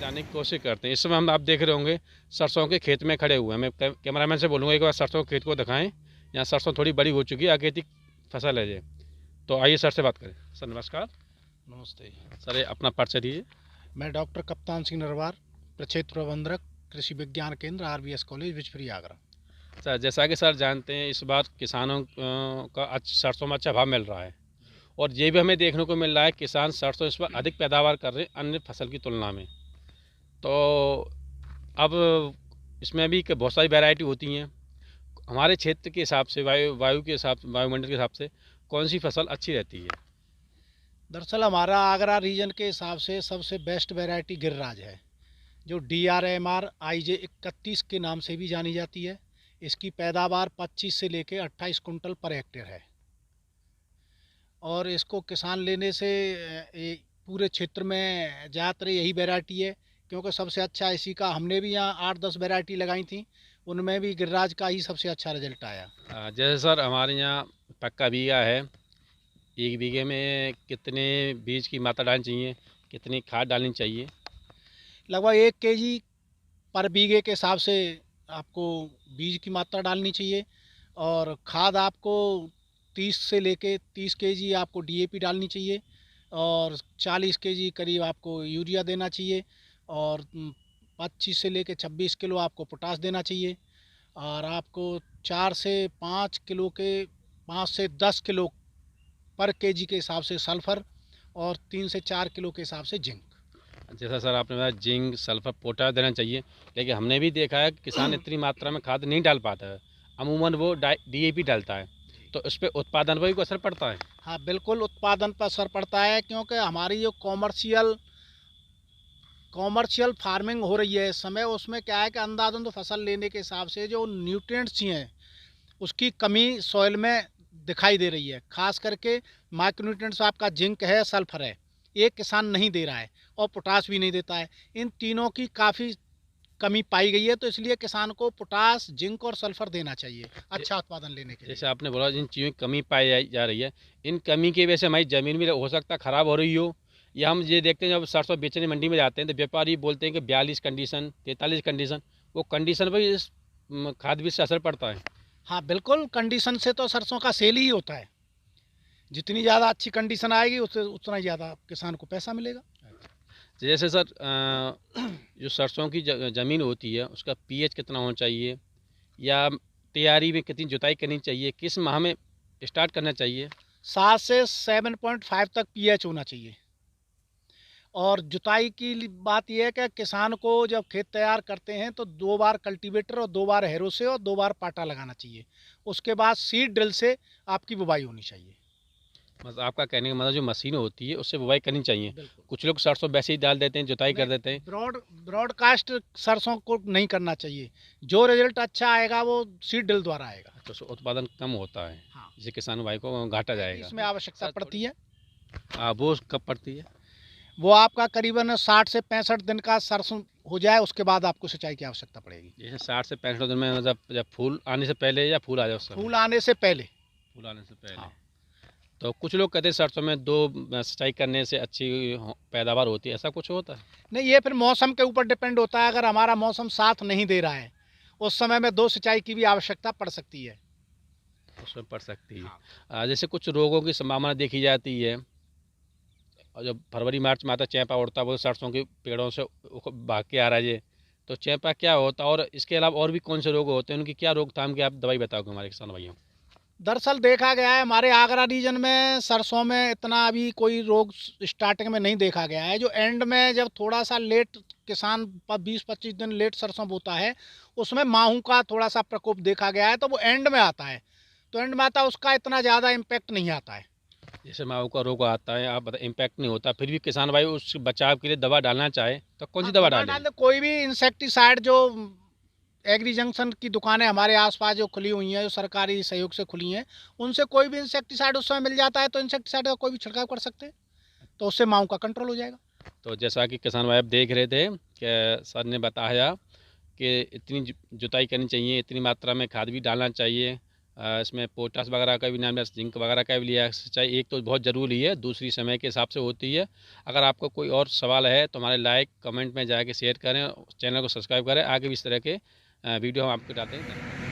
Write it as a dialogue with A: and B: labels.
A: जाने की कोशिश करते हैं। इस समय हम आप देख रहे होंगे सरसों के खेत में खड़े हुए हैं। मैं कैमरामैन से बोलूँगा एक बार सरसों के खेत को दिखाएं। यहाँ सरसों थोड़ी बड़ी हो चुकी है, अगेती फसल है ये। तो आइए सर से बात करें। सर नमस्कार।
B: नमस्ते।
A: सर ये अपना परिचय दीजिए।
B: मैं डॉक्टर कप्तान सिंह नरवार, प्रक्षेत्र प्रबंधक, कृषि विज्ञान केंद्र RVS कॉलेज बिचपरी आगरा।
A: सर जैसा कि सर जानते हैं इस बार किसानों का सरसों में अच्छा भाव मिल रहा है, और ये भी हमें देखने को मिल रहा है किसान सरसों इस बार अधिक पैदावार कर रहे हैं अन्य फसल की तुलना में। तो अब इसमें भी बहुत सारी वैरायटी होती हैं। हमारे क्षेत्र के हिसाब से वायु के हिसाब वायुमंडल के हिसाब से कौन सी फसल अच्छी रहती है?
B: दरअसल हमारा आगरा रीजन के हिसाब से सबसे बेस्ट वैरायटी गिरिराज है, जो DRMR IJ31 के नाम से भी जानी जाती है। इसकी पैदावार 25 से लेकर 28 कुंटल पर हेक्टेयर है, और इसको किसान लेने से पूरे क्षेत्र में ज़्यादातर यही वैरायटी है, क्योंकि सबसे अच्छा इसी का हमने भी यहाँ 8-10 वैरायटी लगाई थी, उनमें भी गिरिराज का ही सबसे अच्छा रिजल्ट आया।
A: जैसे सर हमारे यहाँ पक्का बीघा है, एक बीघे में कितने बीज की मात्रा डालनी चाहिए, कितनी खाद डालनी चाहिए?
B: लगभग 1 kg पर बीघे के हिसाब से आपको बीज की मात्रा डालनी चाहिए, और खाद आपको 30 से लेके 30 kg आपको DAP डालनी चाहिए, और 40 kg करीब आपको यूरिया देना चाहिए, और 25 से लेके 26 किलो आपको पोटास देना चाहिए, और आपको 4 से 5 किलो के 5 से 10 किलो पर केजी के हिसाब से सल्फ़र, और 3 से 4 किलो के हिसाब से जिंक।
A: जैसा सर आपने बताया जिंक सल्फर पोटाश देना चाहिए, लेकिन हमने भी देखा है कि किसान इतनी मात्रा में खाद नहीं डाल पाता है, अमूमन वो DAP डालता है। तो इस पर उत्पादन पर भी कोई असर पड़ता है?
B: हाँ बिल्कुल, उत्पादन पर असर पड़ता है, क्योंकि हमारी जो कॉमर्शियल फार्मिंग हो रही है इस समय, उसमें क्या है कि अंधाधुंध फसल लेने के हिसाब से जो न्यूट्रिएंट्स चाहिए उसकी कमी सॉइल में दिखाई दे रही है। खास करके माइक्रोन्यूट्रिएंट्स आपका जिंक है, सल्फर है, एक किसान नहीं दे रहा है, और पोटास भी नहीं देता है। इन तीनों की काफ़ी कमी पाई गई है, तो इसलिए किसान को पोटास, जिंक और सल्फर देना चाहिए अच्छा उत्पादन लेने के लिए।
A: जैसे आपने बोला जिन चीज़ों की कमी पाई जा रही है, इन कमी की वजह से हमारी ज़मीन भी हो सकता है ख़राब हो रही हो, या हम ये देखते हैं जब सरसों बेचने मंडी में जाते हैं तो व्यापारी बोलते हैं कि 42 कंडीशन 43 कंडीशन, वो कंडीशन पर इस खाद बीज से असर पड़ता है?
B: हाँ बिल्कुल, कंडीशन से तो सरसों का सेल ही होता है। जितनी ज़्यादा अच्छी कंडीशन आएगी उससे उतना ही ज़्यादा किसान को पैसा मिलेगा।
A: जैसे सर जो सरसों की ज़मीन होती है उसका pH कितना होना चाहिए, या तैयारी में कितनी जुताई करनी चाहिए, किस माह में स्टार्ट करना चाहिए?
B: 7 से 7.5 तक pH होना चाहिए। और जुताई की बात यह है कि किसान को जब खेत तैयार करते हैं तो 2 बार कल्टीवेटर और 2 बार हैरो से और 2 बार पाटा लगाना चाहिए। उसके बाद सीड ड्रिल से आपकी बुवाई होनी चाहिए।
A: मतलब आपका कहने का मतलब जो मशीन होती है उससे बुवाई करनी चाहिए।
B: बिल्कुल।
A: कुछ लोग सरसों वैसे ही डाल देते हैं, जुताई कर देते हैं।
B: ब्रॉडकास्ट सरसों को नहीं करना चाहिए। जो रिजल्ट अच्छा आएगा वो सीड ड्रिल द्वारा आएगा।
A: तो उससे उत्पादन कम होता है।
B: हाँ,
A: जिससे किसान भाई को घाटा जाएगा।
B: इसमें आवश्यकता पड़ती है।
A: वो कब पड़ती है?
B: वो आपका करीबन 60 से 65 दिन का सरसों हो जाए, उसके बाद आपको सिंचाई की आवश्यकता पड़ेगी।
A: जैसे 60 से 65 दिन में, मतलब जब फूल आने से पहले या फूल आ जाए उस समय?
B: फूल आने से पहले।
A: फूल आने से पहले।
B: हाँ।
A: तो कुछ लोग कहते हैं सरसों में 2 सिंचाई करने से अच्छी पैदावार होती है, ऐसा कुछ होता है?
B: नहीं, ये फिर मौसम के ऊपर डिपेंड होता है। अगर हमारा मौसम साथ नहीं दे रहा है उस समय में 2 सिंचाई की भी आवश्यकता पड़ सकती है।
A: उसमें पड़ सकती है।
B: हाँ।
A: जैसे कुछ रोगों की संभावना देखी जाती है, और जब फरवरी मार्च में आता चैंपा उड़ता है, वो सरसों के पेड़ों से भाग के आ रहा है ये, तो चैंपा क्या होता है, और इसके अलावा और भी कौन से रोग होते हैं, उनकी क्या रोकथाम की आप दवाई बताओगे हमारे किसान भाइयों?
B: दरअसल देखा गया है हमारे आगरा रीजन में सरसों में इतना अभी कोई रोग स्टार्टिंग में नहीं देखा गया है। जो एंड में जब थोड़ा सा लेट किसान 20-25 दिन लेट सरसों बोता है, उसमें माहू का थोड़ा सा प्रकोप देखा गया है, तो वो एंड में आता है। तो एंड में आता है, उसका इतना ज़्यादा इम्पैक्ट नहीं आता है।
A: जैसे माहू का रोग आता है, आप बता इम्पैक्ट नहीं होता, फिर भी किसान भाई उस बचाव के लिए दवा डालना चाहे तो कौन सी
B: हाँ,
A: दवा
B: दवा
A: डालें?
B: डाल दे, कोई भी इंसेक्टिसाइड जो एग्री जंक्शन की दुकानें हमारे आसपास जो खुली हुई हैं, जो सरकारी सहयोग से खुली हैं, उनसे कोई भी इंसेक्टिसाइड उस समय मिल जाता है, तो इंसेक्टिसाइड का कोई भी छिड़काव कर सकते हैं, तो उससे माहू का कंट्रोल हो जाएगा।
A: तो जैसा कि किसान भाई आप देख रहे थे कि सर ने बताया कि इतनी जुताई करनी चाहिए, इतनी मात्रा में खाद भी डालना चाहिए, इसमें पोटास वगैरह का भी नाम लिया, जिंक वगैरह का भी लिया। सिंचाई एक तो बहुत ज़रूरी है, दूसरी समय के हिसाब से होती है। अगर आपको कोई और सवाल है तो हमारे लाइक कमेंट में जाके शेयर करें, चैनल को सब्सक्राइब करें। आगे भी इस तरह के वीडियो हम आपको डालते हैं।